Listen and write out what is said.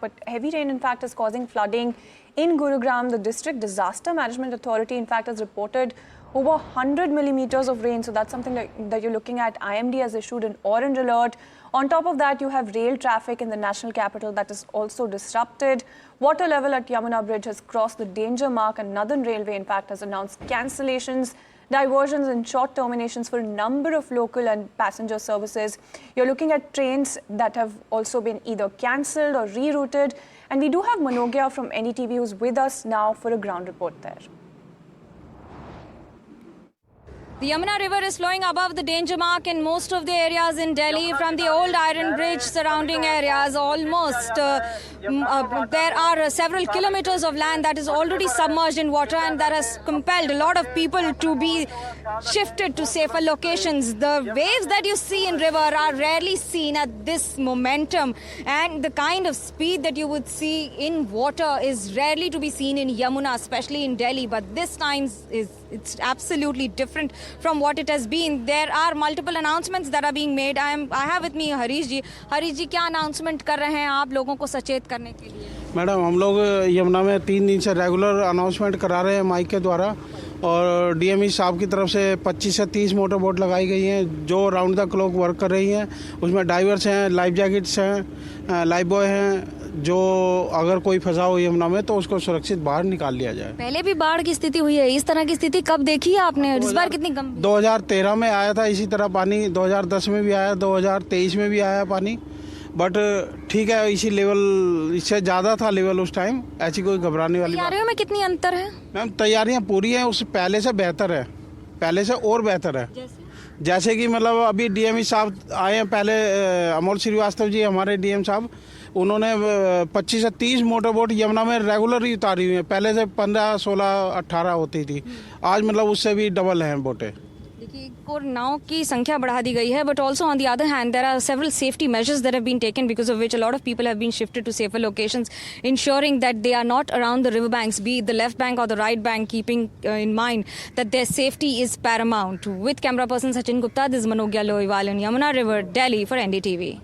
but heavy rain, in fact, is causing flooding in Gurugram. The District Disaster Management Authority, in fact, has reported over 100 millimeters of rain. So that's something that you're looking at. IMD has issued an orange alert. On top of that, you have rail traffic in the national capital that is also disrupted. Water level at Yamuna Bridge has crossed the danger mark, and Northern Railway, in fact, has announced cancellations, diversions and short terminations for a number of local and passenger services. You're looking at trains that have also been either cancelled or rerouted. And we do have Manogia from NDTV who's with us now for a ground report there. The Yamuna River is flowing above the danger mark in most of the areas in Delhi, from the old Iron Bridge surrounding areas almost. There are several kilometers of land that is already submerged in water, and that has compelled a lot of people to be shifted to safer locations. The waves that you see in river are rarely seen at this momentum, and the kind of speed that you would see in water is rarely to be seen in Yamuna, especially in Delhi. But this time it's absolutely different from what it has been. There are multiple announcements that are being made. I have with me Harish ji. Harish ji, क्या announcement कर रहे हैं आप लोगों को सचेत करने के लिए? मैडम, हम लोग यमुना में 3 दिन से रेगुलर अनाउंसमेंट करा रहे हैं माइक के द्वारा, और डीएमई साहब की तरफ से 25 से 30 मोटर बोट लगाई गई हैं जो राउंड द क्लॉक वर्क कर रही हैं। उसमें डाइवर्स हैं, लाइफ जैकेट्स हैं, लाइफ बॉय हैं, जो अगर कोई फंसा हो यमुना में तो उसको सुरक्षित बाहर निकाल लिया जाए। पहले भी बाढ़ की स्थिति हुई है, इस तरह की स्थिति कब देखी है आपने? इस बार कितनी गंभीर? 2013 में आया था इसी तरह पानी, 2010 में भी आया, 2023 में भी आया पानी, बट ठीक है, इसी लेवल, इससे ज़्यादा था लेवल उस टाइम। ऐसी कोई घबराने वाली बात। तैयारियों में कितनी अंतर है? मैम, तैयारियां पूरी हैं, उससे पहले से बेहतर है, पहले से और बेहतर है। जैसे कि मतलब अभी डीएमई साहब आए हैं, पहले अमोल श्रीवास्तव जी हमारे डीएम साहब, उन्होंने 25 से 30 मोटर बोट यमुना में रेगुलर ही उतारी हुई है। पहले से 15, 16, 18 होती थी, आज मतलब उससे भी डबल हैं बोटें। देखिए, और नाव की संख्या बढ़ा दी गई है, but also on the other hand there are several safety measures that have been taken, because of which a lot of people have been shifted to safer locations, ensuring that they are not around the river banks, be it the left bank or the right bank, keeping in mind that their safety is paramount. With camera person Sachin Gupta, this is Manogia Lohiwal in Yamuna River, Delhi for NDTV.